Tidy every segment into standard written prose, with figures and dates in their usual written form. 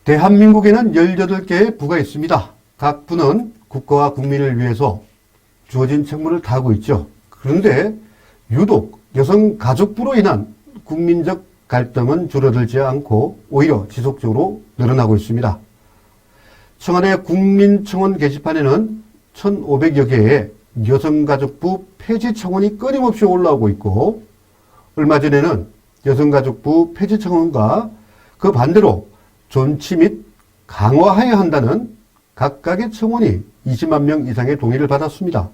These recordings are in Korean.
대한민국에는 18개의 부가 있습니다. 각 부는 국가와 국민을 위해서 주어진 책무를 다하고 있죠. 그런데 유독 여성가족부로 인한 국민적 갈등은 줄어들지 않고 오히려 지속적으로 늘어나고 있습니다. 청와대 국민청원 게시판에는 1,500여 개의 여성가족부 폐지 청원이 끊임없이 올라오고 있고, 얼마 전에는 여성가족부 폐지 청원과 그 반대로 존치 및 강화해야 한다는 각각의 청원이 20만 명 이상의 동의를 받았습니다.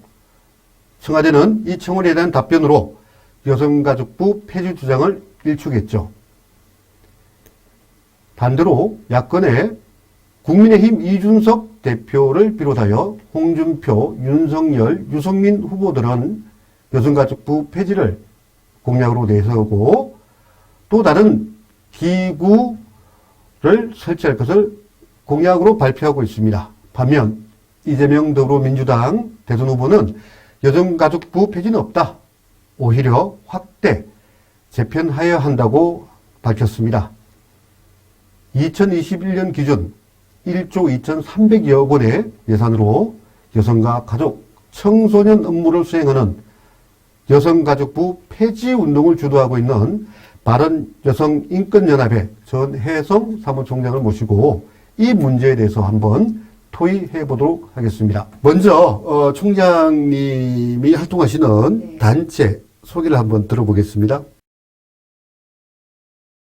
청와대는 이 청원에 대한 답변으로 여성가족부 폐지 주장을 일축했죠. 반대로 야권의 국민의힘 이준석 대표를 비롯하여 홍준표, 윤석열, 유승민 후보들은 여성가족부 폐지를 공약으로 내세우고 또 다른 기구를 설치할 것을 공약으로 발표하고 있습니다. 반면 이재명 더불어민주당 대선 후보는 여성가족부 폐지는 없다. 오히려 확대, 재편하여야 한다고 밝혔습니다. 2021년 기준 1조 2,300여 원의 예산으로 여성과 가족, 청소년 업무를 수행하는 여성가족부 폐지 운동을 주도하고 있는 바른여성인권연합의 전혜성 사무총장을 모시고 이 문제에 대해서 한번 토의해 보도록 하겠습니다. 먼저 총장님이 활동하시는 단체 소개를 한번 들어보겠습니다.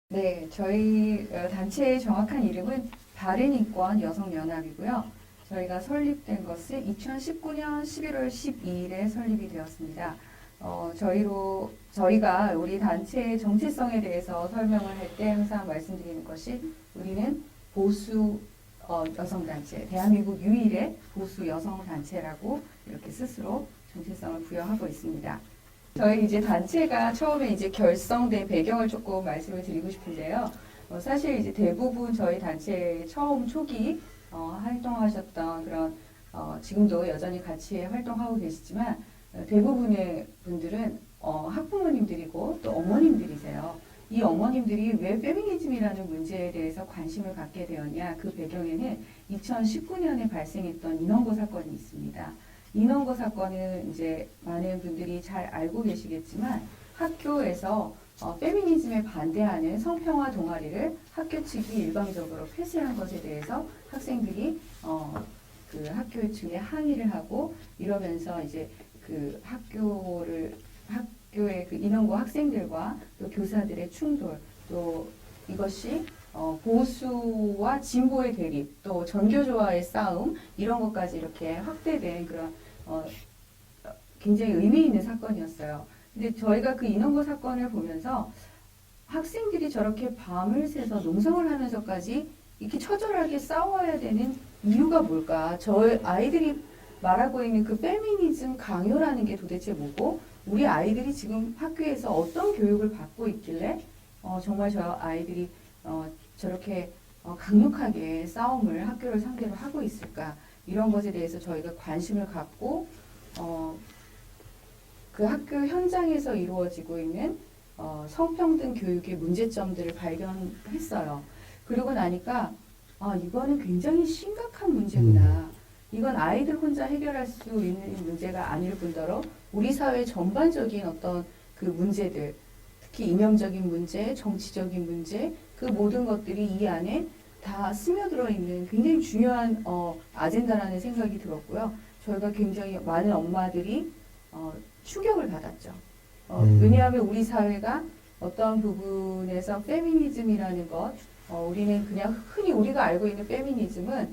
네, 저희 단체의 정확한 이름은 바른인권 여성연합이고요. 저희가 설립된 것은 2019년 11월 12일에 설립이 되었습니다. 저희가 우리 단체의 정체성에 대해서 설명을 할 때 항상 말씀드리는 것이 우리는 보수 여성단체, 대한민국 유일의 보수 여성단체라고 이렇게 스스로 정체성을 부여하고 있습니다. 저희 이제 단체가 처음에 이제 결성된 배경을 조금 말씀을 드리고 싶은데요. 사실 이제 대부분 저희 단체 처음 초기 활동하셨던 그런 지금도 여전히 같이 활동하고 계시지만 대부분의 분들은 학부모님들이고 또 어머님들이세요. 이 어머님들이 왜 페미니즘이라는 문제에 대해서 관심을 갖게 되었냐, 그 배경에는 2019년에 발생했던 인원고 사건이 있습니다. 인원고 사건은 이제 많은 분들이 잘 알고 계시겠지만 학교에서 페미니즘에 반대하는 성평화 동아리를 학교 측이 일방적으로 폐쇄한 것에 대해서 학생들이 그 학교 측에 항의를 하고 이러면서 이제 그 학교의 그 인원고 학생들과 또 교사들의 충돌, 또 이것이 보수와 진보의 대립, 또 전교조와의 싸움, 이런 것까지 이렇게 확대된 그런 굉장히 의미 있는 사건이었어요. 근데 저희가 그 인원고 사건을 보면서 학생들이 저렇게 밤을 새서 농성을 하면서까지 이렇게 처절하게 싸워야 되는 이유가 뭘까? 저희 아이들이 말하고 있는 그 페미니즘 강요라는 게 도대체 뭐고, 우리 아이들이 지금 학교에서 어떤 교육을 받고 있길래 정말 저 아이들이 저렇게 강력하게 싸움을 학교를 상대로 하고 있을까? 이런 것에 대해서 저희가 관심을 갖고 그 학교 현장에서 이루어지고 있는 성평등 교육의 문제점들을 발견했어요. 그러고 나니까 이거는 굉장히 심각한 문제구나. 이건 아이들 혼자 해결할 수 있는 문제가 아닐 뿐더러 우리 사회 전반적인 어떤 그 문제들, 특히 이념적인 문제, 정치적인 문제, 그 모든 것들이 이 안에 다 스며들어 있는 굉장히 중요한 아젠다라는 생각이 들었고요. 저희가 굉장히 많은 엄마들이 충격을 받았죠. 왜냐하면 우리 사회가 어떤 부분에서 페미니즘이라는 것, 우리는 그냥 흔히 우리가 알고 있는 페미니즘은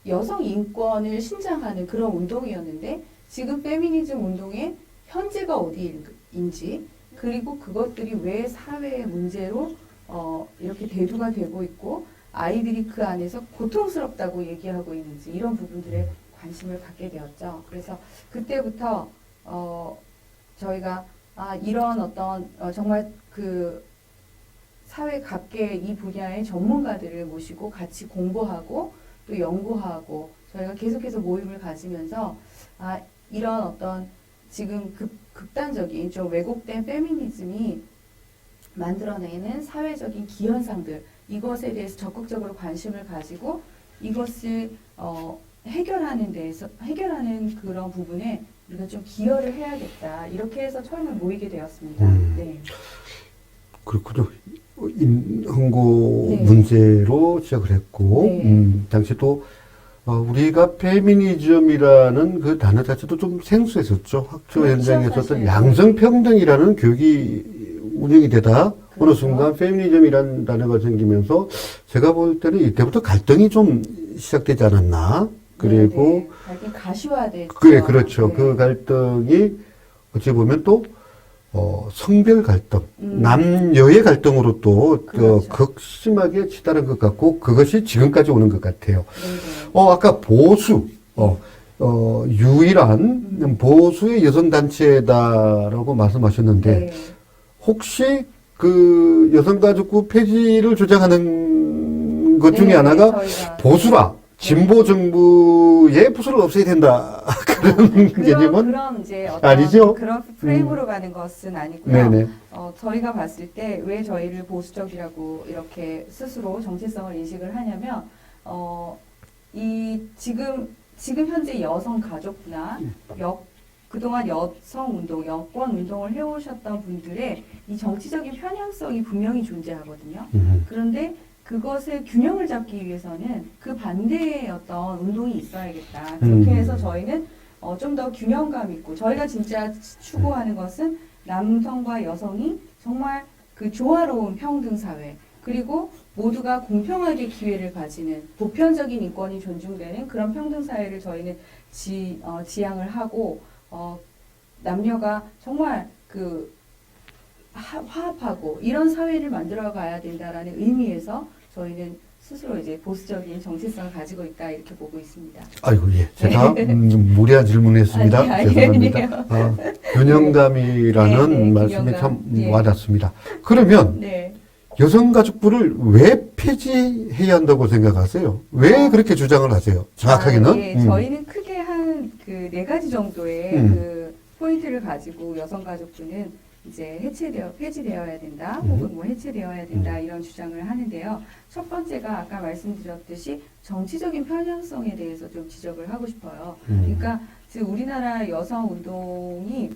여성 인권을 신장하는 그런 운동이었는데, 지금 페미니즘 운동의 현재가 어디인지, 그리고 그것들이 왜 사회의 문제로 이렇게 대두가 되고 있고 아이들이 그 안에서 고통스럽다고 얘기하고 있는지, 이런 부분들에 관심을 갖게 되었죠. 그래서 그때부터 저희가 이런 어떤 정말 그 사회 각계의 이 분야의 전문가들을 모시고 같이 공부하고 또 연구하고 저희가 계속해서 모임을 가지면서 이런 어떤 지금 극단적인 좀 왜곡된 페미니즘이 만들어내는 사회적인 기현상들, 이것에 대해서 적극적으로 관심을 가지고 이것을 해결하는 그런 부분에 우리가 좀 기여를 해야겠다. 이렇게 해서 처음에 모이게 되었습니다. 네. 그렇군요. 인흥고 네. 문제로 시작을 했고, 네. 당시 또, 우리가 페미니즘이라는 그 단어 자체도 좀 생소했었죠. 학교 그렇죠, 현장에서 어떤 사실. 양성평등이라는 교육이 운영이 되다, 어느 그렇죠. 순간 페미니즘이라는 단어가 생기면서 제가 볼 때는 이때부터 갈등이 좀 시작되지 않았나. 그리고, 갈등 가시화됐죠. 그래, 그렇죠. 네. 그 갈등이 어찌 보면 또, 성별 갈등, 남녀의 갈등으로 또, 그렇죠. 극심하게 치달은 것 같고, 그것이 지금까지 오는 것 같아요. 네네. 아까 보수, 유일한 보수의 여성단체다라고 말씀하셨는데, 네. 혹시 그 여성가족부 폐지를 주장하는 것 중에 네, 하나가 저희가 보수라, 진보 정부의 부수를 없애야 된다. 그런 개념은 그런 이제 어떤 아니죠? 그런 프레임으로 가는 것은 아니고요. 네네. 저희가 봤을 때 왜 저희를 보수적이라고 이렇게 스스로 정체성을 인식을 하냐면 지금 현재 여성 가족부나 그동안 여성 운동, 여권 운동을 해오셨던 분들의 이 정치적인 편향성이 분명히 존재하거든요. 그런데 그것의 균형을 잡기 위해서는 그 반대의 어떤 운동이 있어야겠다. 그렇게 해서 저희는 좀 더 균형감 있고, 저희가 진짜 추구하는 것은 남성과 여성이 정말 그 조화로운 평등 사회, 그리고 모두가 공평하게 기회를 가지는 보편적인 인권이 존중되는 그런 평등 사회를 저희는 지향을 하고, 남녀가 정말 그 화합하고 이런 사회를 만들어 가야 된다라는 의미에서 저희는 스스로 이제 보수적인 정체성을 가지고 있다 이렇게 보고 있습니다. 아이고, 예. 제가 좀 무리한 질문을 했습니다. 아니에요. 죄송합니다. 균형감이라는 네, 말씀이 균형감. 참 예. 와닿습니다. 그러면 네. 여성가족부를 왜 폐지해야 한다고 생각하세요? 왜 그렇게 주장을 하세요? 정확하게는? 예, 저희는 크게 한 그 4가지 정도의 그 포인트를 가지고 여성가족부는 이제 폐지되어야 된다, 혹은 뭐 해체되어야 된다, 이런 주장을 하는데요. 첫 번째가 아까 말씀드렸듯이 정치적인 편향성에 대해서 좀 지적을 하고 싶어요. 그러니까 즉 우리나라 여성 운동이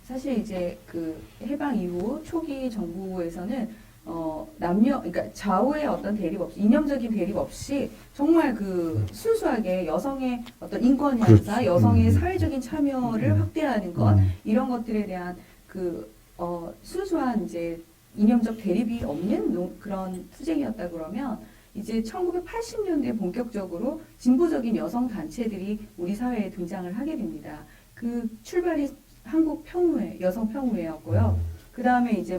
사실 이제 그 해방 이후 초기 정부에서는 그러니까 좌우의 어떤 대립 없이, 이념적인 대립 없이 정말 그 순수하게 여성의 어떤 인권 향사, 그렇지. 여성의 사회적인 참여를 확대하는 것, 이런 것들에 대한 그 순수한 이제 이념적 대립이 없는 그런 투쟁이었다 그러면, 이제 1980년대에 본격적으로 진보적인 여성 단체들이 우리 사회에 등장을 하게 됩니다. 그 출발이 한국 평우회, 여성 평우회였고요. 그 다음에 이제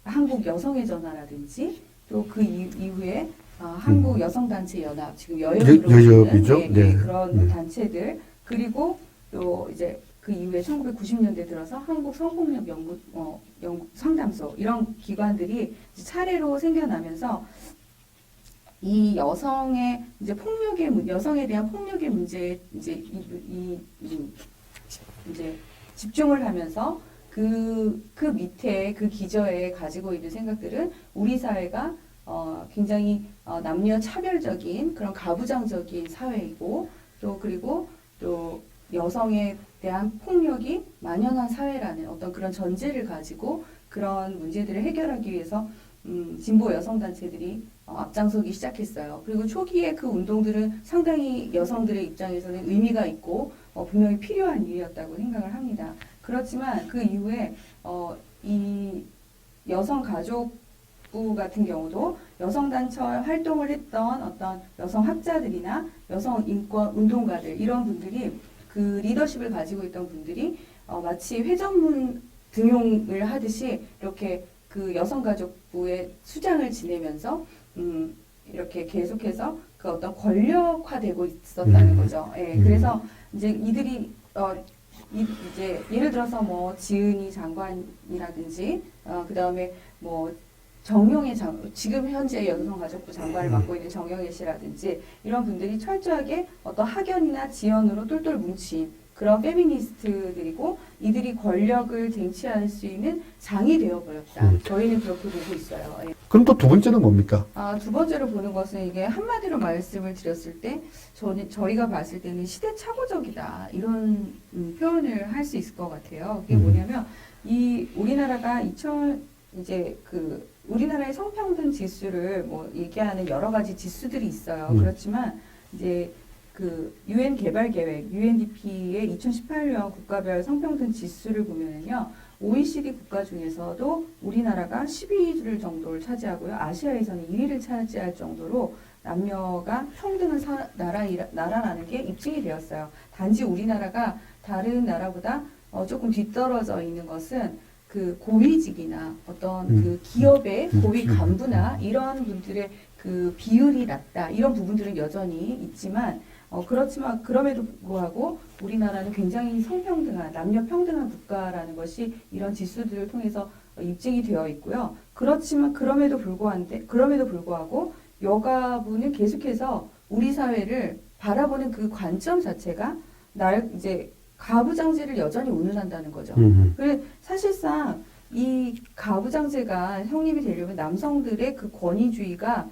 한국 여성의 전화라든지, 또 그 이후에 한국 여성단체 연합, 지금 여협이죠. 네. 그런 단체들, 그리고 또 이제 그 이후에 1990년대 들어서 한국 성폭력 연구 상담소, 이런 기관들이 차례로 생겨나면서 이 여성의 이제 여성에 대한 폭력의 문제에 이제 이제 집중을 하면서 그 밑에 그 기저에 가지고 있는 생각들은 우리 사회가 굉장히 남녀 차별적인 그런 가부장적인 사회이고, 그리고 또 여성에 대한 폭력이 만연한 사회라는 어떤 그런 전제를 가지고 그런 문제들을 해결하기 위해서 진보 여성단체들이 앞장서기 시작했어요. 그리고 초기에 그 운동들은 상당히 여성들의 입장에서는 의미가 있고 분명히 필요한 일이었다고 생각을 합니다. 그렇지만 그 이후에 이 여성가족부 같은 경우도 여성단체 활동을 했던 어떤 여성학자들이나 여성인권 운동가들, 이런 분들이 그 리더십을 가지고 있던 분들이 마치 회전문 등용을 하듯이 이렇게 그 여성가족부의 수장을 지내면서 이렇게 계속해서 그 어떤 권력화되고 있었다는 거죠. 예, 그래서 이제 이들이 이제 예를 들어서 지은이 장관이라든지 그 다음에 정영애 지금 현재 여성가족부 장관을 맡고 있는 정영애 씨라든지, 이런 분들이 철저하게 어떤 학연이나 지연으로 똘똘 뭉친 그런 페미니스트들이고 이들이 권력을 쟁취할 수 있는 장이 되어버렸다. 저희는 그렇게 보고 있어요. 예. 그럼 또 두 번째는 뭡니까? 두 번째로 보는 것은 이게 한마디로 말씀을 드렸을 때 저희가 봤을 때는 시대착오적이다 이런 표현을 할 수 있을 것 같아요. 그게 뭐냐면 이 우리나라가 우리나라의 성평등 지수를 뭐 얘기하는 여러 가지 지수들이 있어요. 그렇지만 이제 그 유엔 개발 계획 UNDP의 2018년 국가별 성평등 지수를 보면은요. OECD 국가 중에서도 우리나라가 12위를 정도를 차지하고요. 아시아에서는 1위를 차지할 정도로 남녀가 평등한 나라라는 게 입증이 되었어요. 단지 우리나라가 다른 나라보다 조금 뒤떨어져 있는 것은 그 고위직이나 어떤 그 기업의 고위 간부나 이런 분들의 그 비율이 낮다. 이런 부분들은 여전히 있지만 그렇지만 그럼에도 불구하고 우리나라는 굉장히 성평등한 남녀 평등한 국가라는 것이 이런 지수들을 통해서 입증이 되어 있고요. 그렇지만 그럼에도 불구하고 여가부는 계속해서 우리 사회를 바라보는 그 관점 자체가 이제 가부장제를 여전히 운운한다는 거죠. 그래서 사실상 이 가부장제가 성립이 되려면 남성들의 그 권위주의가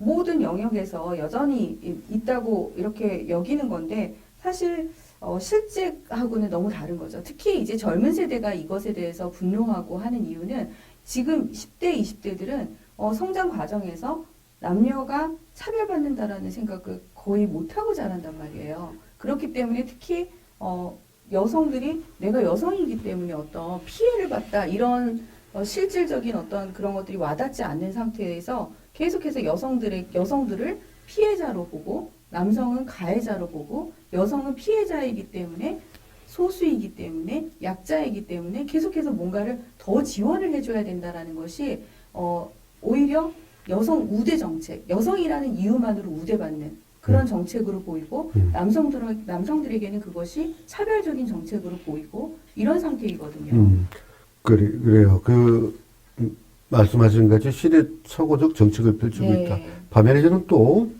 모든 영역에서 여전히 있다고 이렇게 여기는 건데 사실 실제하고는 너무 다른 거죠. 특히 이제 젊은 세대가 이것에 대해서 분노하고 하는 이유는 지금 10대, 20대들은 성장 과정에서 남녀가 차별받는다라는 생각을 거의 못하고 자란단 말이에요. 그렇기 때문에 특히 여성들이 내가 여성이기 때문에 어떤 피해를 받다 이런 실질적인 어떤 그런 것들이 와닿지 않는 상태에서 계속해서 여성들을 피해자로 보고 남성은 가해자로 보고 여성은 피해자이기 때문에 소수이기 때문에 약자이기 때문에 계속해서 뭔가를 더 지원을 해줘야 된다라는 것이 오히려 여성 우대 정책, 여성이라는 이유만으로 우대받는 그런 정책으로 보이고 남성들에게는 그것이 차별적인 정책으로 보이고 이런 상태이거든요. 그래요. 말씀하신 같이 시대착오적 정책을 펼치고 있다. 반면에 저는 또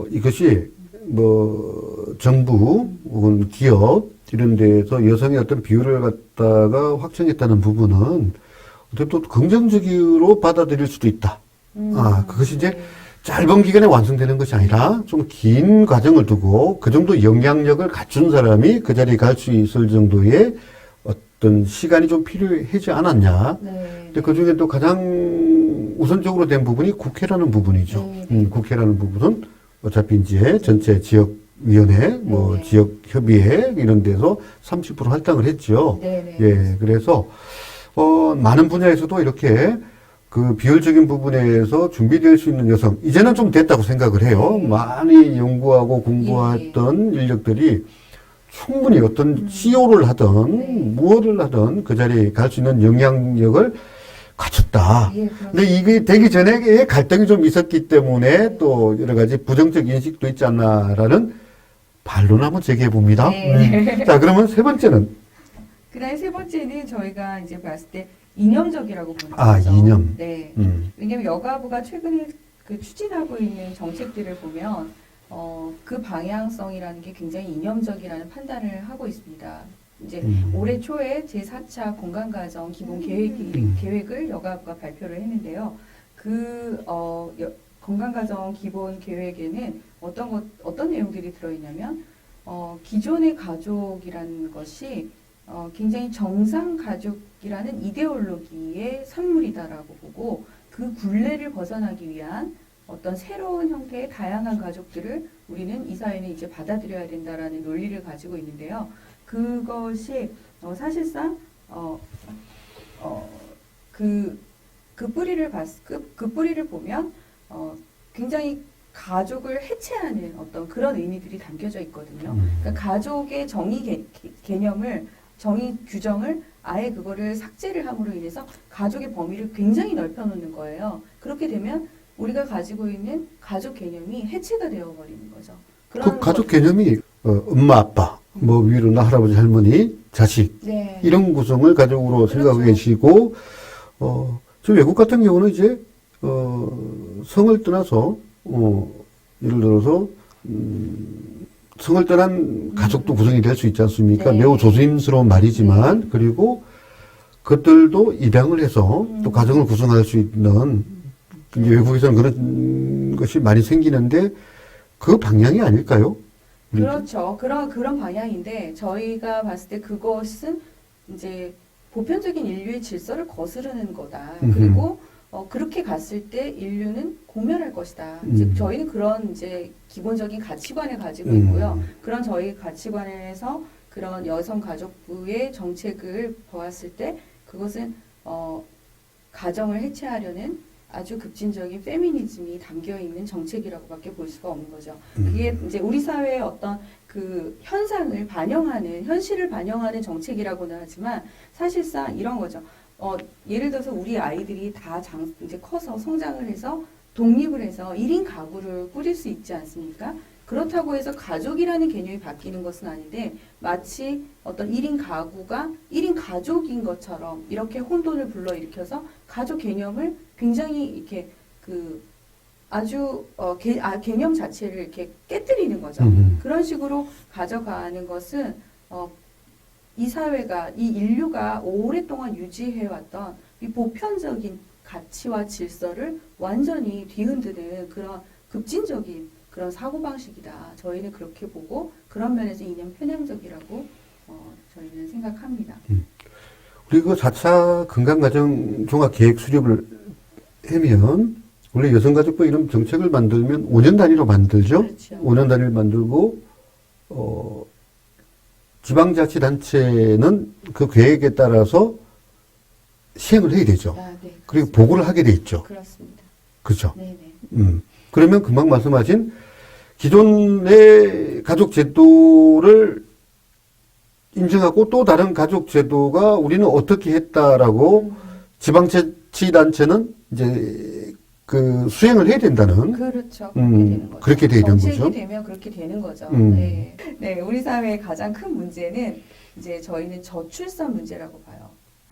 이것이 뭐 정부 혹은 기업 이런 데에서 여성의 어떤 비율을 갖다가 확정했다는 부분은 어떻게 또 긍정적으로 받아들일 수도 있다. 그것이 이제 짧은 기간에 완성되는 것이 아니라 좀 긴 과정을 두고 그 정도 영향력을 갖춘 사람이 그 자리에 갈 수 있을 정도의 어떤 시간이 좀 필요하지 않았냐. 근데 그 중에 또 가장 우선적으로 된 부분이 국회라는 부분이죠. 국회라는 부분은 어차피 이제 전체 지역위원회, 지역협의회 이런 데서 30% 할당을 했죠. 예, 그래서 많은 분야에서도 이렇게 그 비율적인 부분에서 준비될 수 있는 여성, 이제는 좀 됐다고 생각을 해요. 많이 연구하고 공부했던 인력들이 충분히 어떤 CEO를 하든 무엇을 하든 그 자리에 갈 수 있는 영향력을 갖췄다. 근데 이게 되기 전에 갈등이 좀 있었기 때문에 또 여러 가지 부정적 인식도 있지 않나라는 반론 한번 제기해 봅니다. 자, 그러면 세 번째는? 그 다음에 세 번째는 저희가 이제 봤을 때 이념적이라고 보는 거죠. 이념. 네. 왜냐면 여가부가 최근에 그 추진하고 있는 정책들을 보면 그 방향성이라는 게 굉장히 이념적이라는 판단을 하고 있습니다. 이제 올해 초에 제4차 공간가정 기본 계획을 여가부가 발표를 했는데요. 공간가정 기본 계획에는 어떤 내용들이 들어있냐면 기존의 가족이라는 것이 굉장히 정상 가족이라는 이데올로기의 산물이다라고 보고 그 굴레를 벗어나기 위한 어떤 새로운 형태의 다양한 가족들을 우리는 이 사회는 이제 받아들여야 된다라는 논리를 가지고 있는데요. 그것이 사실상 그 뿌리를 보면 굉장히 가족을 해체하는 어떤 그런 의미들이 담겨져 있거든요. 그러니까 가족의 정의 규정을 아예 그거를 삭제를 함으로 인해서 가족의 범위를 굉장히 넓혀놓는 거예요. 그렇게 되면 우리가 가지고 있는 가족 개념이 해체가 되어버리는 거죠. 그 가족 개념이 엄마, 아빠, 위로나 할아버지, 할머니, 자식 이런 구성을 가족으로 생각하고 계시고 저 외국 같은 경우는 이제 성을 떠나서 예를 들어서 성을 떠난 가족도 구성이 될 수 있지 않습니까? 네. 매우 조심스러운 말이지만, 그리고 그것들도 입양을 해서 또 가정을 구성할 수 있는, 이제 외국에서는 그런 것이 많이 생기는데, 그 방향이 아닐까요? 그렇죠. 그런 방향인데, 저희가 봤을 때 그것은 이제 보편적인 인류의 질서를 거스르는 거다. 그리고 그렇게 갔을 때 인류는 공멸할 것이다. 즉 저희는 그런 이제 기본적인 가치관을 가지고 있고요. 그런 저희 가치관에서 그런 여성가족부의 정책을 보았을 때 그것은 가정을 해체하려는 아주 급진적인 페미니즘이 담겨 있는 정책이라고밖에 볼 수가 없는 거죠. 그게 이제 우리 사회의 어떤 그 현상을 반영하는, 현실을 반영하는 정책이라고는 하지만 사실상 이런 거죠. 예를 들어서 우리 아이들이 다 이제 커서 성장을 해서 독립을 해서 1인 가구를 꾸릴 수 있지 않습니까? 그렇다고 해서 가족이라는 개념이 바뀌는 것은 아닌데 마치 어떤 1인 가구가 1인 가족인 것처럼 이렇게 혼돈을 불러일으켜서 가족 개념을 굉장히 이렇게 그 아주 개념 자체를 이렇게 깨뜨리는 거죠. 그런 식으로 가져가는 것은 이 사회가, 이 인류가 오랫동안 유지해왔던 이 보편적인 가치와 질서를 완전히 뒤흔드는 그런 급진적인 그런 사고방식이다. 저희는 그렇게 보고 그런 면에서 이념 편향적이라고 저희는 생각합니다. 그리고 4차 건강가정 종합계획 수립을 하면 원래 여성가족부 이런 정책을 만들면 5년 단위로 만들죠. 그렇죠. 5년 단위를 만들고 지방자치단체는 그 계획에 따라서 시행을 해야 되죠. 네, 그리고 보고를 하게 돼 있죠. 그렇습니다. 그렇죠. 네네. 그러면 금방 말씀하신 기존의 가족 제도를 인정하고 또 다른 가족 제도가 우리는 어떻게 했다라고 지방자치단체는 이제 그 수행을 해야 된다는. 그렇죠. 그렇게 되는 거죠. 그렇게 돼야 되는 거죠. 정책이 되면 그렇게 되는 거죠. 네. 네, 우리 사회의 가장 큰 문제는 이제 저희는 저출산 문제라고 봐요.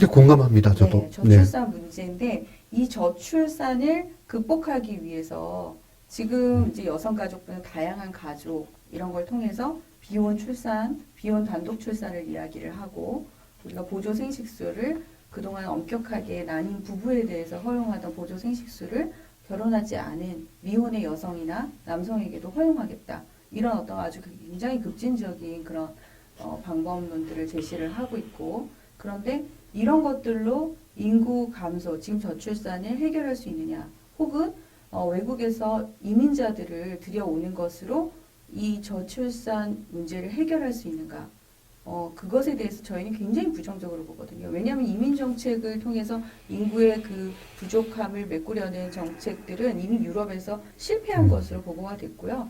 공감합니다, 저도. 네, 저출산 문제인데 이 저출산을 극복하기 위해서 지금 이제 여성가족부는 다양한 가족 이런 걸 통해서 비혼 출산, 비혼 단독 출산을 이야기를 하고 우리가 보조 생식수를 그동안 엄격하게 난임 부부에 대해서 허용하던 보조 생식수를 결혼하지 않은 미혼의 여성이나 남성에게도 허용하겠다. 이런 어떤 아주 굉장히 급진적인 그런 방법론들을 제시를 하고 있고 그런데 이런 것들로 인구 감소, 지금 저출산을 해결할 수 있느냐 혹은 외국에서 이민자들을 들여오는 것으로 이 저출산 문제를 해결할 수 있는가? 그것에 대해서 저희는 굉장히 부정적으로 보거든요. 왜냐하면 이민 정책을 통해서 인구의 그 부족함을 메꾸려는 정책들은 이미 유럽에서 실패한 것으로 보고가 됐고요.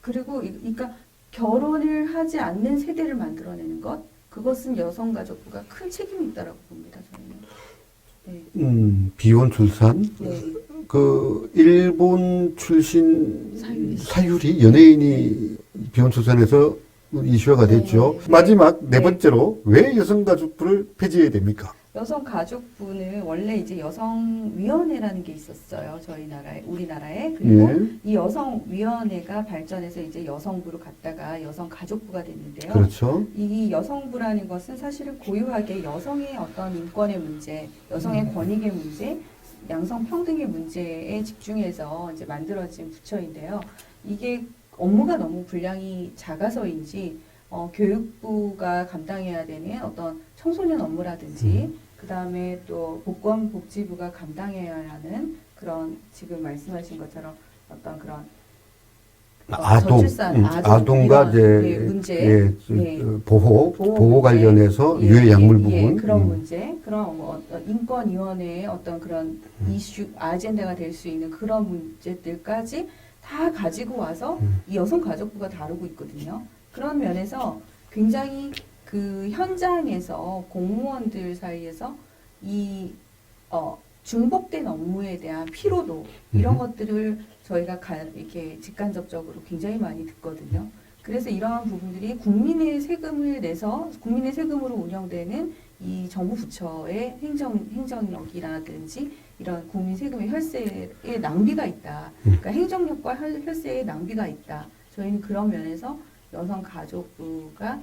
그리고 그러니까 결혼을 하지 않는 세대를 만들어내는 것, 그것은 여성가족부가 큰 책임이 있다라고 봅니다. 저는. 네. 비혼 출산. 네. 그 일본 출신 사유리 연예인이 비혼 출산해서 이슈화가 됐죠. 네. 마지막 네 네. 번째로 왜 여성가족부를 폐지해야 됩니까? 여성가족부는 원래 이제 여성위원회라는 게 있었어요. 저희 나라에, 우리나라에. 그리고 이 여성위원회가 발전해서 이제 여성부로 갔다가 여성가족부가 됐는데요. 그렇죠. 이 여성부라는 것은 사실은 고유하게 여성의 어떤 인권의 문제, 여성의 권익의 문제, 양성 평등의 문제에 집중해서 이제 만들어진 부처인데요. 이게 업무가 너무 분량이 작아서인지 교육부가 감당해야 되는 어떤 청소년 업무라든지 그 다음에 또 보건복지부가 감당해야 하는 그런 지금 말씀하신 것처럼 어떤 그런 저출산, 아동과 이제 문제, 보호 관련해서 유해 약물 부분 그런 문제, 그런 인권위원회의 어떤 그런 이슈 아젠다가 될 수 있는 그런 문제들까지 다 가지고 와서 이 여성가족부가 다루고 있거든요. 그런 면에서 굉장히 그 현장에서 공무원들 사이에서 이 중복된 업무에 대한 피로도 이런 것들을 저희가 이렇게 직간접적으로 굉장히 많이 듣거든요. 그래서 이러한 부분들이 국민의 세금을 내서 국민의 세금으로 운영되는 이 정부 부처의 행정력이라든지 이런 국민 세금의 혈세의 낭비가 있다. 그러니까 행정력과 혈세의 낭비가 있다. 저희는 그런 면에서 여성가족부가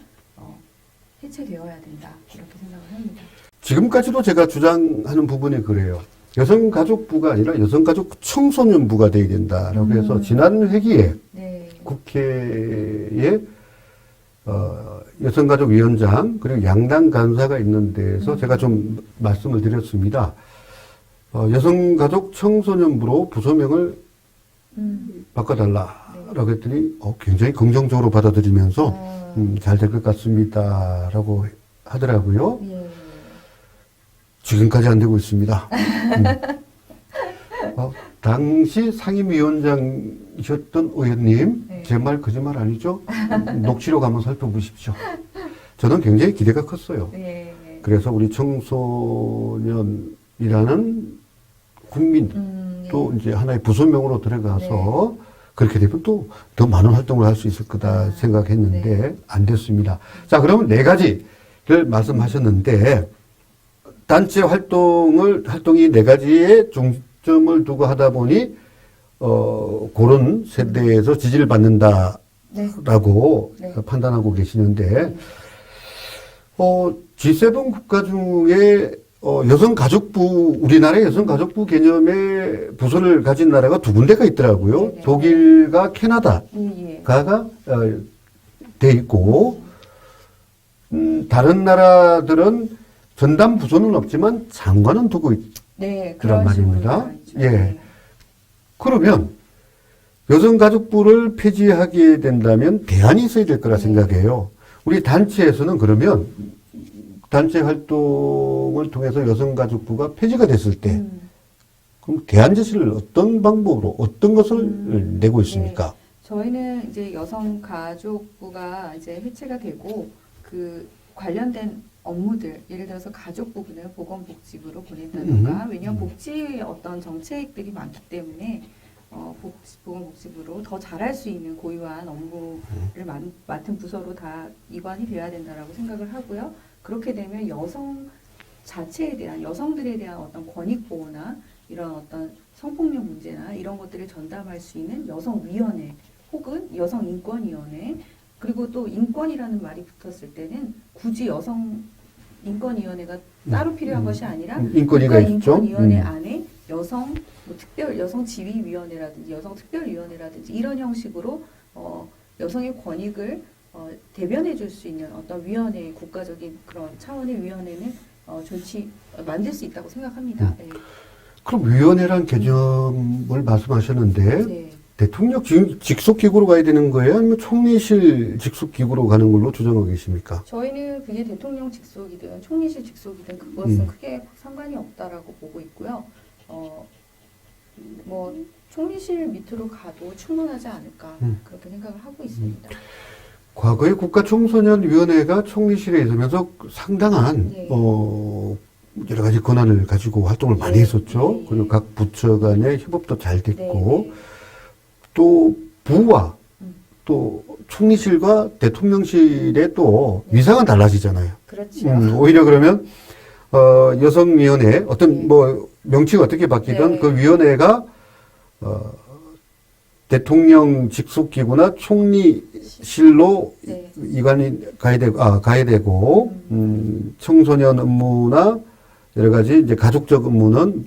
해체되어야 된다. 이렇게 생각을 합니다. 지금까지도 제가 주장하는 부분이 그래요. 여성가족부가 아니라 여성가족청소년부가 돼야 된다라고 해서 지난 회기에 네. 국회에 여성가족위원장 그리고 양당 간사가 있는 데에서 제가 좀 말씀을 드렸습니다. 여성가족청소년부로 부서명을 바꿔달라라고 했더니 굉장히 긍정적으로 받아들이면서 잘 될 것 같습니다라고 하더라고요. 예. 지금까지 안 되고 있습니다. 당시 상임위원장이셨던 의원님, 네. 제 말 거짓말 아니죠? 녹취록 한번 살펴보십시오. 저는 굉장히 기대가 컸어요. 예. 그래서 우리 청소년이라는 국민, 예. 또 이제 하나의 부서명으로 들어가서 그렇게 되면 또 더 많은 활동을 할 수 있을 거다 생각했는데 안 됐습니다. 자, 그러면 네 가지를 말씀하셨는데 단체 활동이 네 가지에 중점을 두고 하다 보니 그런 세대에서 지지를 받는다라고 네. 판단하고 계시는데 G7 국가 중에 여성가족부, 우리나라의 여성가족부 개념의 부서를 가진 나라가 두 군데가 있더라고요. 네네. 독일과 캐나다가 예. 돼 있고, 다른 나라들은 전담 부서는 없지만 장관은 두고 네, 그런 그런 말입니다. 식으로 예. 네. 그러면 여성가족부를 폐지하게 된다면 대안이 있어야 될 거라 생각해요. 우리 단체에서는 그러면 단체 활동을 통해서 여성가족부가 폐지가 됐을 때 그럼 대안 제시를 어떤 방법으로 어떤 것을 내고 있습니까? 저희는 이제 여성가족부가 이제 해체가 되고 그 관련된 업무들, 예를 들어서 가족 부분을 보건복지부로 보낸다던가, 왜냐하면 복지의 어떤 정책들이 많기 때문에 보건복지부로 더 잘할 수 있는 고유한 업무를 맡은 부서로 다 이관이 돼야 된다라고 생각을 하고요. 그렇게 되면 여성 자체에 대한, 여성들에 대한 어떤 권익 보호나 이런 어떤 성폭력 문제나 이런 것들을 전담할 수 있는 여성위원회 혹은 여성인권위원회, 그리고 또 인권이라는 말이 붙었을 때는 굳이 여성 인권위원회가 따로 필요한 것이 아니라 인권위가 있죠. 인권위원회 안에 여성 여성 지위위원회라든지 여성 특별위원회라든지 이런 형식으로 여성의 권익을 대변해 줄 수 있는 어떤 위원회, 국가적인 그런 차원의 위원회는 만들 수 있다고 생각합니다. 네. 그럼 위원회란 개념을 말씀하셨는데 네. 대통령 직속기구로 가야 되는 거예요? 아니면 총리실 직속기구로 가는 걸로 주장하고 계십니까? 저희는 그게 대통령 직속이든 총리실 직속이든 그것은 크게 상관이 없다라고 보고 있고요. 뭐 총리실 밑으로 가도 충분하지 않을까 그렇게 생각을 하고 있습니다. 과거에 국가청소년위원회가 총리실에 있으면서 상당한 네. 여러 가지 권한을 가지고 활동을 많이 네. 했었죠. 네. 그리고 각 부처 간의 협업도 잘 됐고 네. 또 부와 또 총리실과 대통령실의 또 네. 위상은 달라지잖아요. 그렇죠. 오히려 그러면 여성위원회 어떤 네. 뭐 명칭이 어떻게 바뀌든 네. 그 위원회가 대통령 직속기구나 총리실로 네. 이관이 가야 되고 청소년 업무나 여러 가지 이제 가족적 업무는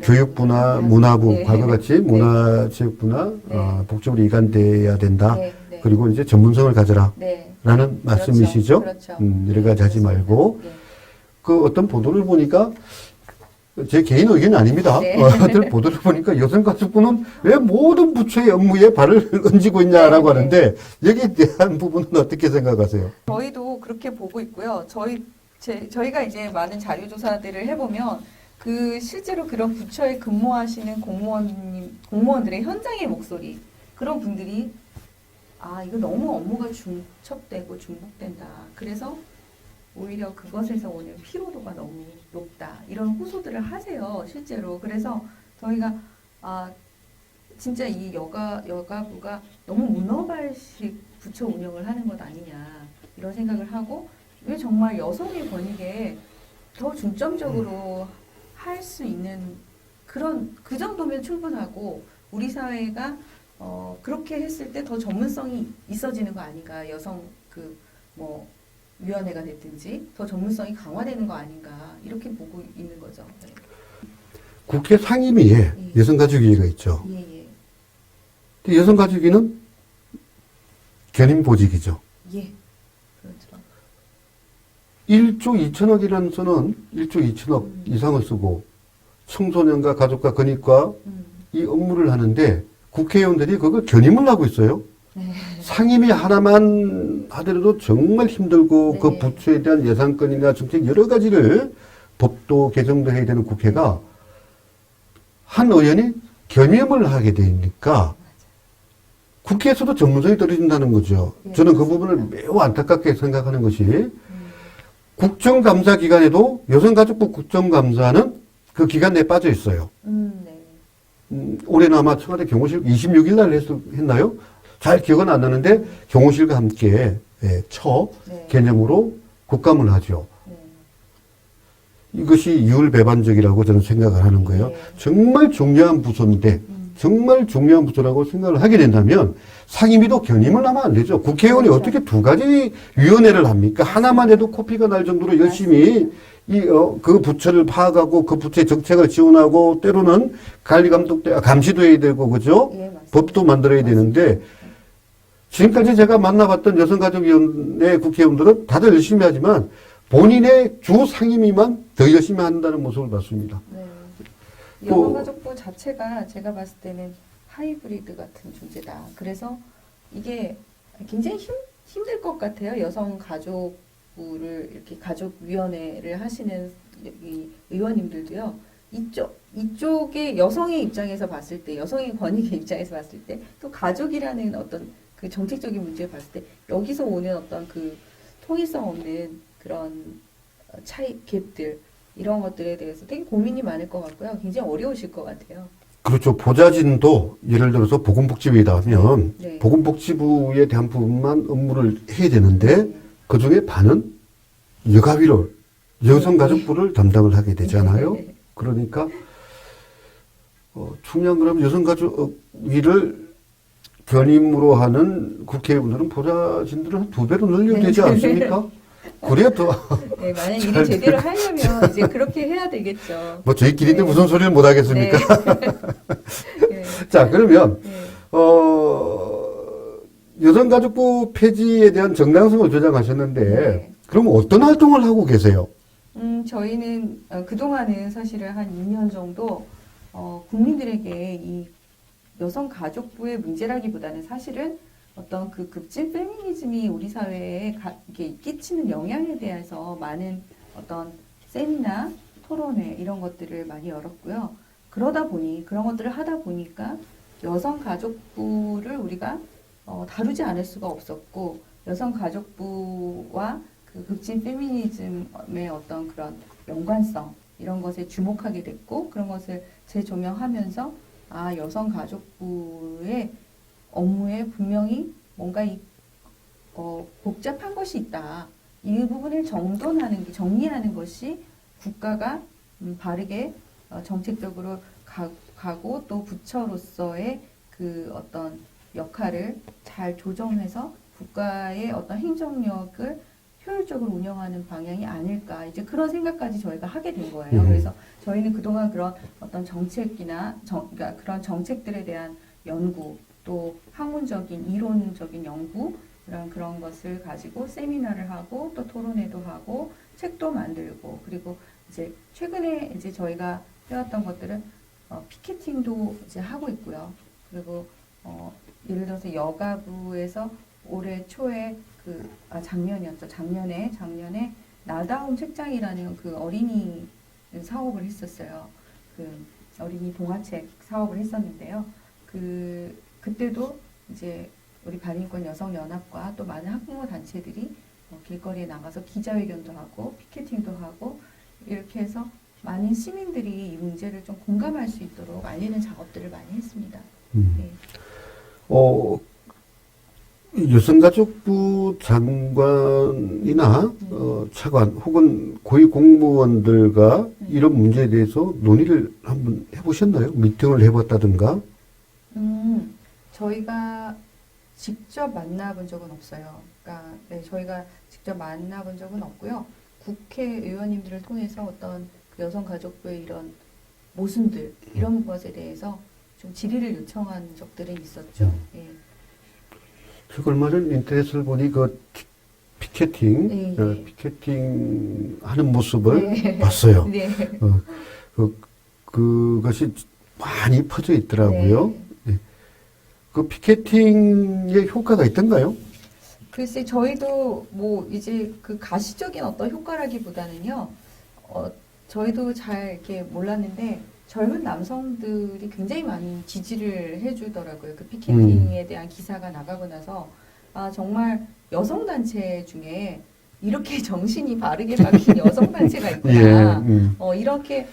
교육부나 이런 문화부 네. 과거같이 네. 문화체육부나 네. 복지부로 이관돼야 된다. 네. 네. 그리고 이제 전문성을 가져라. 네. 라는 말씀이시죠? 그렇죠. 여러 가지 하지 그렇습니다. 말고 네. 그 어떤 보도를 보니까 제 개인 의견이 아닙니다. 네. 보도를 보니까 여성가족부는 왜 모든 부처의 업무에 발을 얹고 있냐라고 네. 하는데 여기에 대한 부분은 어떻게 생각하세요? 저희도 그렇게 보고 있고요. 저희가 이제 많은 자료 조사들을 해보면 그 실제로 그런 부처에 근무하시는 공무원들의 현장의 목소리, 그런 분들이 이거 너무 업무가 중첩되고 중복된다. 그래서 오히려 그것에서 오는 피로도가 너무 높다. 이런 호소들을 하세요. 실제로. 그래서 저희가 진짜 이 여가부가 너무 문어발식 부처 운영을 하는 것 아니냐 이런 생각을 하고, 왜 정말 여성의 권익에 더 중점적으로 할 수 있는 그 정도면 충분하고 우리 사회가 그렇게 했을 때 더 전문성이 있어지는 거 아닌가. 여성 뭐 위원회가 됐든지 더 전문성이 강화되는 거 아닌가. 이렇게 보고 있는 거죠. 네. 국회 상임위에 여성가족위가 있죠. 예, 예. 근데 여성가족위는 견인보직이죠. 예. 그렇죠. 1조 2천억이라는 수는 1조 2천억 이상을 쓰고 청소년과 가족과 권익과 이 업무를 하는데 국회의원들이 그걸 견임을 하고 있어요. 네. 상임위 하나만 하더라도 정말 힘들고 네. 그 부처에 대한 예산권이나 정책 여러 가지를 법도 개정도 해야 되는 국회가 한 의원이 견임을 하게 되니까 국회에서도 전문성이 떨어진다는 거죠. 예, 저는 그 맞습니다. 부분을 매우 안타깝게 생각하는 것이 국정감사 기간에도 여성가족부 국정감사는 그 기간 내에 빠져 있어요. 네. 올해는 아마 청와대 경호실 26일 날 했나요? 잘 기억은 안 나는데 경호실과 함께 처 네. 개념으로 국감을 하죠. 네. 이것이 유율배반적이라고 저는 생각을 하는 거예요. 네. 정말 중요한 부서인데 정말 중요한 부서라고 생각을 하게 된다면 상임위도 견임을 하면 안 되죠. 국회의원이 그렇죠. 어떻게 두 가지 위원회를 합니까? 하나만 해도 코피가 날 정도로 열심히 그 부처를 파악하고 그 부처의 정책을 지원하고 때로는 관리 감독도 감시도 해야 되고 그죠? 예, 맞습니다. 법도 만들어야 되는데 지금까지 제가 만나봤던 여성가족위원회 국회의원들은 다들 열심히 하지만 본인의 주 상임위만 더 열심히 한다는 모습을 봤습니다. 네. 또- 여성가족부 자체가 제가 봤을 때는 하이브리드 같은 존재다. 그래서 이게 굉장히 힘들 것 같아요. 여성가족부를 이렇게 가족위원회를 하시는 이 의원님들도요. 이쪽의 여성의 입장에서 봤을 때, 여성의 권익의 입장에서 봤을 때, 또 가족이라는 어떤 그 정책적인 문제를 봤을 때, 여기서 오는 어떤 그 통일성 없는 그런 갭들, 이런 것들에 대해서 되게 고민이 많을 것 같고요. 굉장히 어려우실 것 같아요. 그렇죠. 보좌진도 예를 들어서 보건복지부이다 하면 네. 보건복지부에 대한 부분만 업무를 해야 되는데 네. 그 중에 반은 여가위를 여성가족부를 담당을 하게 되잖아요. 네. 그러니까 중요한 거라면 여성가족위를 견임으로 하는 국회의원들은 보좌진들은 한 2배로 늘려야 되지 않습니까? 그래야 더 네, 만약 일을 제대로 하려면 이제 그렇게 해야 되겠죠. 뭐 저희끼리는 네. 무슨 소리를 못 하겠습니까? 네. 자, 그러면 네. 여성가족부 폐지에 대한 정당성을 주장하셨는데 네. 그럼 어떤 활동을 하고 계세요? 저희는 그동안은 사실은 한 2년 정도 국민들에게 이 여성가족부의 문제라기보다는 사실은 어떤 그 급진 페미니즘이 우리 사회에 이렇게 끼치는 영향에 대해서 많은 어떤 세미나, 토론회 이런 것들을 많이 열었고요. 그러다 보니 그런 것들을 하다 보니까 여성가족부를 우리가 다루지 않을 수가 없었고 여성가족부와 그 급진 페미니즘의 어떤 그런 연관성 이런 것에 주목하게 됐고 그런 것을 재조명하면서 여성가족부의 업무에 분명히 뭔가 복잡한 것이 있다. 이 부분을 정리하는 것이 국가가 바르게 정책적으로 가고 또 부처로서의 그 어떤 역할을 잘 조정해서 국가의 어떤 행정력을 효율적으로 운영하는 방향이 아닐까. 이제 그런 생각까지 저희가 하게 된 거예요. 그래서 저희는 그동안 그런 어떤 정책이나 그러니까 그런 정책들에 대한 연구 또 학문적인 이론적인 연구 그런 것을 가지고 세미나를 하고 또 토론회도 하고 책도 만들고 그리고 이제 최근에 이제 저희가 해왔던 것들은 피켓팅도 이제 하고 있고요. 그리고 예를 들어서 여가부에서 올해 초에 작년이었죠. 작년에 나다움 책장이라는 그 어린이 사업을 했었어요. 그 어린이 동화책 사업을 했었는데요. 그때도 이제 우리 반인권 여성연합과 또 많은 학부모 단체들이 길거리에 나가서 기자회견도 하고 피켓팅도 하고 이렇게 해서 많은 시민들이 이 문제를 좀 공감할 수 있도록 알리는 작업들을 많이 했습니다. 네. 여성가족부 장관이나 차관 혹은 고위 공무원들과 이런 문제에 대해서 논의를 한번 해보셨나요? 미팅을 해봤다든가? 저희가 직접 만나본 적은 없어요. 그러니까 네, 저희가 직접 만나본 적은 없고요. 국회의원님들을 통해서 어떤 그 여성가족부의 이런 모순들 이런 것에 대해서 좀 질의를 요청한 적들은 있었죠. 예. 제가 얼마 전 인터넷을 보니 그 피켓팅, 네, 네. 피켓팅 하는 모습을 네. 봤어요. 네. 그것이 많이 퍼져 있더라고요. 네. 네. 그 피켓팅의 효과가 있던가요? 글쎄, 저희도 뭐 이제 그 가시적인 어떤 효과라기보다는요, 저희도 잘 이렇게 몰랐는데 젊은 남성들이 굉장히 많이 지지를 해주더라고요. 그 피켓팅에 대한 기사가 나가고 나서 아 정말 여성 단체 중에 이렇게 정신이 바르게 박힌 여성 단체가 있구나. 이렇게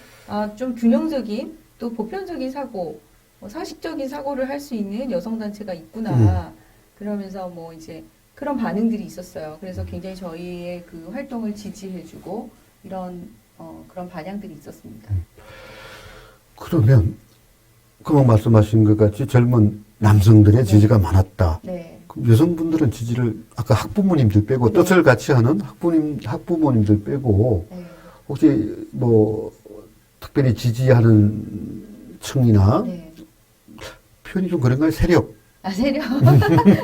좀 균형적인 또 보편적인 사고, 사식적인 사고를 할 수 있는 여성 단체가 있구나. 그러면서 뭐 이제 그런 반응들이 있었어요. 그래서 굉장히 저희의 그 활동을 지지해주고 이런 그런 반향들이 있었습니다. 그러면 금방 말씀하신 것 같이 젊은 남성들의 지지가 많았다. 네. 그럼 여성분들은 지지를 아까 학부모님들 빼고 네. 뜻을 같이 하는 학부모님들 빼고 네. 혹시 뭐 특별히 지지하는 층이나 네. 표현이 좀 그런가요? 세력. 세력.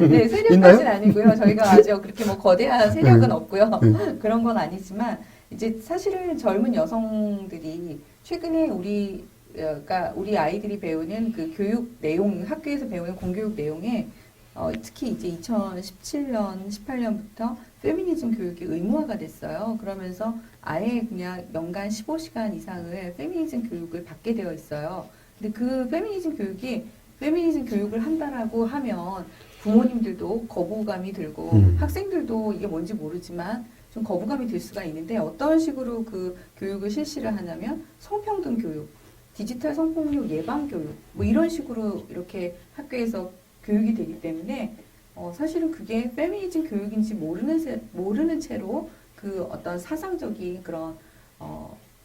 네, 세력까지는 있나요? 아니고요. 저희가 아주 그렇게 뭐 거대한 세력은 네. 없고요. 네. 그런 건 아니지만, 이제 사실은 젊은 여성들이 최근에 그러니까 우리 아이들이 배우는 그 교육 내용, 학교에서 배우는 공교육 내용에 특히 이제 2017년, 18년부터 페미니즘 교육이 의무화가 됐어요. 그러면서 아예 그냥 연간 15시간 이상을 페미니즘 교육을 받게 되어 있어요. 근데 그 페미니즘 교육을 한다라고 하면 부모님들도 거부감이 들고 학생들도 이게 뭔지 모르지만 좀 거부감이 들 수가 있는데 어떤 식으로 그 교육을 실시를 하냐면 성평등 교육, 디지털 성폭력 예방 교육 뭐 이런 식으로 이렇게 학교에서 교육이 되기 때문에 사실은 그게 페미니즘 교육인지 모르는 채로 그 어떤 사상적인 그런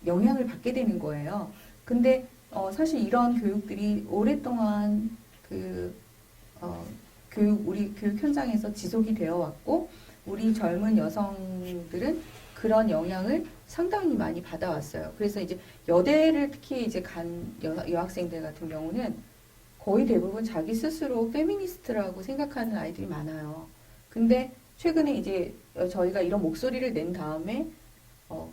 영향을 받게 되는 거예요. 근데 사실 이런 교육들이 오랫동안 우리 교육 현장에서 지속이 되어 왔고, 우리 젊은 여성들은 그런 영향을 상당히 많이 받아왔어요. 그래서 이제 여대를 특히 이제 간 여학생들 같은 경우는 거의 대부분 자기 스스로 페미니스트라고 생각하는 아이들이 많아요. 근데 최근에 이제 저희가 이런 목소리를 낸 다음에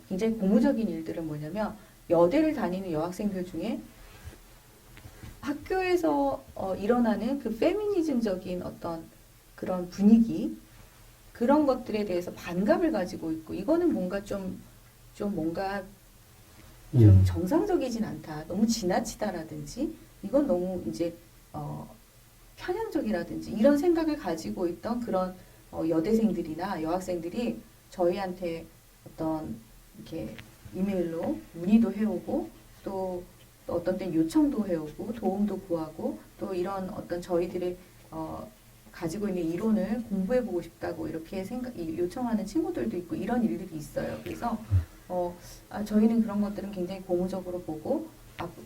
굉장히 고무적인 일들은 뭐냐면 여대를 다니는 여학생들 중에 학교에서 일어나는 그 페미니즘적인 어떤 그런 분위기, 그런 것들에 대해서 반감을 가지고 있고, 이거는 뭔가 좀 정상적이진 않다. 너무 지나치다라든지, 이건 너무 이제, 편향적이라든지, 이런 생각을 가지고 있던 그런 여대생들이나 여학생들이 저희한테 어떤 이렇게 이메일로 문의도 해오고, 또 어떤 땐 요청도 해오고, 도움도 구하고, 또 이런 어떤 저희들의, 가지고 있는 이론을 공부해보고 싶다고 이렇게 요청하는 친구들도 있고 이런 일들이 있어요. 그래서 저희는 그런 것들은 굉장히 고무적으로 보고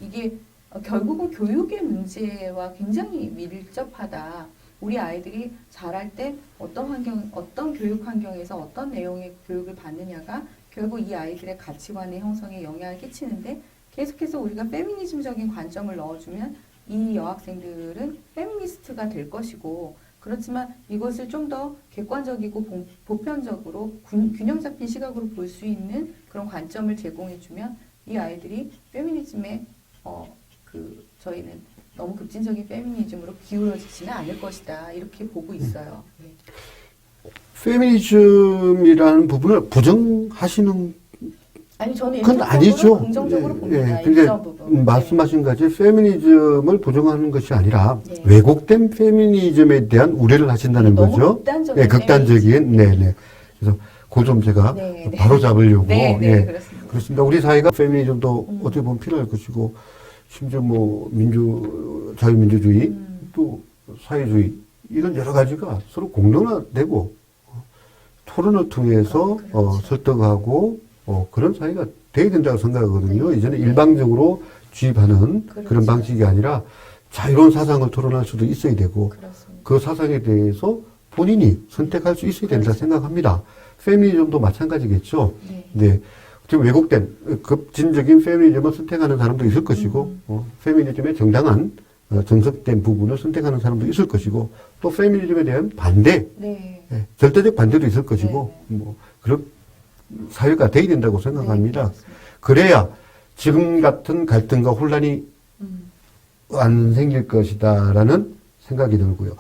이게 결국은 교육의 문제와 굉장히 밀접하다. 우리 아이들이 자랄 때 어떤 교육 환경에서 어떤 내용의 교육을 받느냐가 결국 이 아이들의 가치관의 형성에 영향을 끼치는데, 계속해서 우리가 페미니즘적인 관점을 넣어주면 이 여학생들은 페미니스트가 될 것이고, 그렇지만 이것을 좀 더 객관적이고 보편적으로 균형 잡힌 시각으로 볼 수 있는 그런 관점을 제공해주면 이 아이들이 페미니즘에 저희는 너무 급진적인 페미니즘으로 기울어지지는 않을 것이다, 이렇게 보고 있어요. 네. 페미니즘이라는 부분을 부정하시는 아니, 저는 그건 아니죠. 긍정적으로 봅니다. 근데 일정 부분. 말씀하신 것이 페미니즘을 부정하는 것이 아니라 네. 왜곡된 페미니즘에 대한 우려를 하신다는 너무 거죠. 극단적인 네, 극단적인. 네네. 그래서 그걸 좀 제가 네, 네. 바로 잡으려고. 네, 네, 예. 그렇습니다. 그렇습니다. 우리 사회가 페미니즘도 어떻게 보면 필요할 것이고, 심지어 뭐 자유민주주의 또 사회주의 이런 여러 가지가 서로 공론화되고 토론을 통해서 그렇죠. 설득하고 그런 사회가 돼야 된다고 생각하거든요. 네. 이제는 네. 일방적으로 주입하는 그렇죠. 그런 방식이 아니라 자유로운 사상을 토론할 수도 있어야 되고 그렇습니다. 그 사상에 대해서 본인이 선택할 수 있어야 된다 그렇죠. 생각합니다. 페미니즘도 마찬가지겠죠. 네. 네. 지금 왜곡된 급진적인 페미니즘을 선택하는 사람도 있을 것이고 페미니즘의 정당한 정석된 부분을 선택하는 사람도 있을 것이고 또 페미니즘에 대한 반대, 네. 예, 절대적 반대도 있을 것이고 뭐 그런 사회가 돼야 된다고 생각합니다. 네, 그렇습니다. 그래야 지금 같은 갈등과 혼란이 음. 안 생길 것이다라는 생각이 들고요.